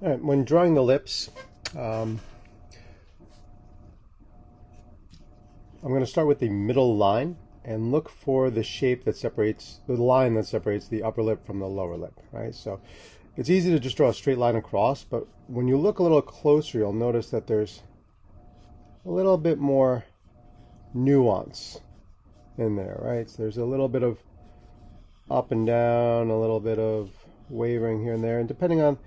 All right, when drawing the lips, um, I'm going to start with the middle line and look for the shape that separates, the line that separates the upper lip from the lower lip, right? So it's easy to just draw a straight line across, but when you look a little closer, you'll notice that there's a little bit more nuance in there, right? So there's a little bit of up and down, a little bit of wavering here and there, and depending on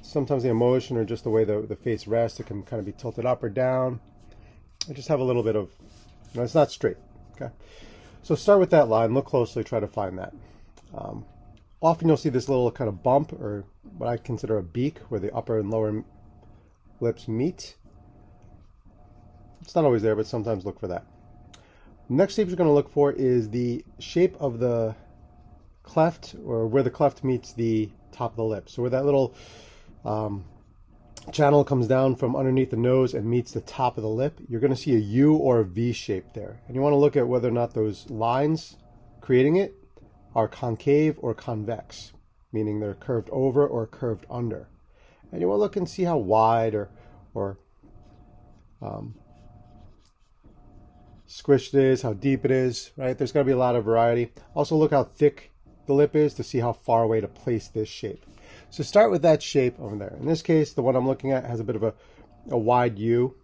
sometimes the emotion or just the way the face rests, it can kind of be tilted up or down. I just have a little bit of, it's not straight, okay? So start with that line, look closely, try to find that. Often you'll see this little kind of bump, or what I consider a beak, where the upper and lower lips meet. It's not always there, but sometimes look for that. Next shape you're going to look for is the shape of the cleft, or where the cleft meets the top of the lip. So where that little channel comes down from underneath the nose and meets the top of the lip, you're going to see a U or a V shape there. And you want to look at whether or not those lines creating it are concave or convex, meaning they're curved over or curved under. And you want to look and see how wide or squished it is, how deep it is, right? There's going to be a lot of variety. Also look how thick the lip is to see how far away to place this shape. So start with that shape over there. In this case, the one I'm looking at has a bit of a wide U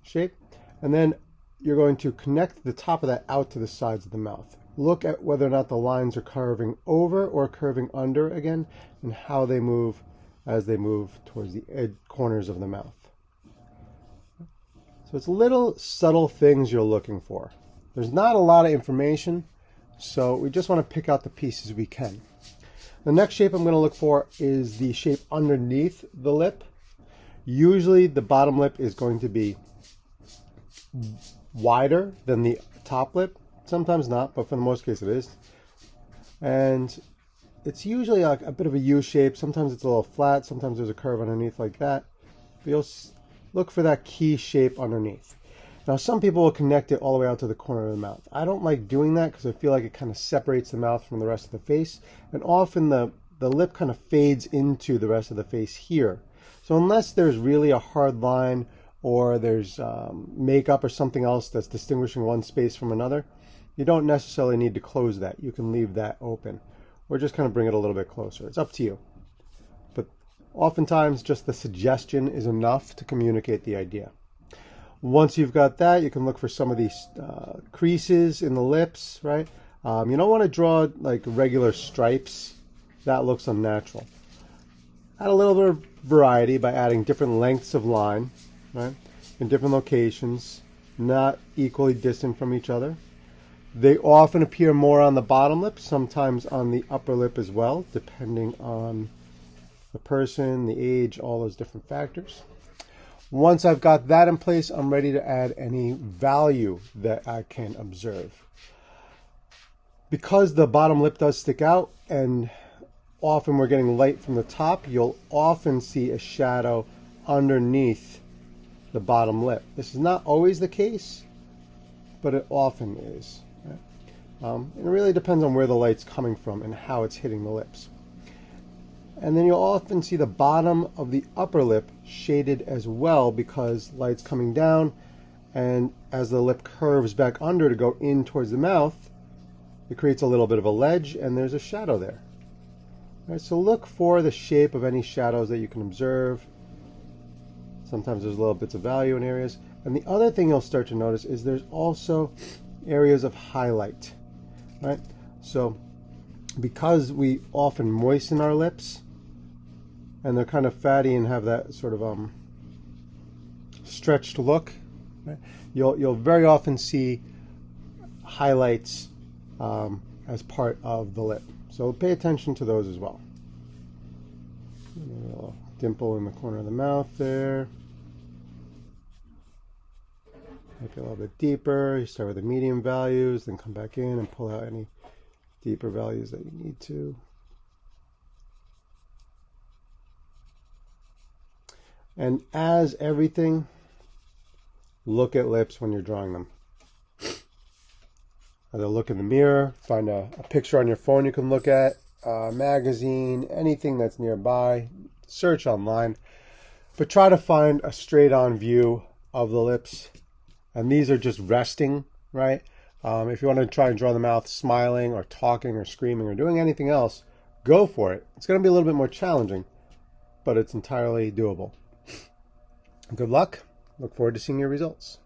shape. And then you're going to connect the top of that out to the sides of the mouth. Look at whether or not the lines are curving over or curving under again, and how they move as they move towards the corners of the mouth. So it's little subtle things you're looking for. There's not a lot of information, so we just want to pick out the pieces we can. The next shape I'm going to look for is the shape underneath the lip. Usually the bottom lip is going to be wider than the top lip. Sometimes not, but for the most case it is. And it's usually like a bit of a U shape. Sometimes it's a little flat. Sometimes there's a curve underneath like that. But you'll look for that key shape underneath. Now some people will connect it all the way out to the corner of the mouth. I don't like doing that because I feel like it kind of separates the mouth from the rest of the face. And often the lip kind of fades into the rest of the face here. So unless there's really a hard line or there's makeup or something else that's distinguishing one space from another, you don't necessarily need to close that. You can leave that open or just kind of bring it a little bit closer. It's up to you. But oftentimes just the suggestion is enough to communicate the idea. Once you've got that, you can look for some of these creases in the lips, right? You don't want to draw like regular stripes. That looks unnatural. Add a little bit of variety by adding different lengths of line, right? In different locations, not equally distant from each other. They often appear more on the bottom lip, sometimes on the upper lip as well, depending on the person, the age, all those different factors. Once I've got that in place, I'm ready to add any value that I can observe. Because the bottom lip does stick out and often we're getting light from the top, you'll often see a shadow underneath the bottom lip. This is not always the case, but it often is. It really depends on where the light's coming from and how it's hitting the lips. And then you'll often see the bottom of the upper lip shaded as well because light's coming down, and as the lip curves back under to go in towards the mouth, it creates a little bit of a ledge and there's a shadow there. All right, so look for the shape of any shadows that you can observe. Sometimes there's little bits of value in areas. And the other thing you'll start to notice is there's also areas of highlight, right? So because we often moisten our lips and they're kind of fatty and have that sort of stretched look, right? You'll very often see highlights as part of the lip. So pay attention to those as well. A little dimple in the corner of the mouth there. Make it a little bit deeper. You start with the medium values, then come back in and pull out any deeper values that you need to. And as everything, look at lips when you're drawing them. Either look in the mirror, find a picture on your phone you can look at, a magazine, anything that's nearby. search online. But try to find a straight-on view of the lips. And these are just resting, right? If you want to try and draw the mouth smiling or talking or screaming or doing anything else, go for it. It's going to be a little bit more challenging, but it's entirely doable. Good luck. Look forward to seeing your results.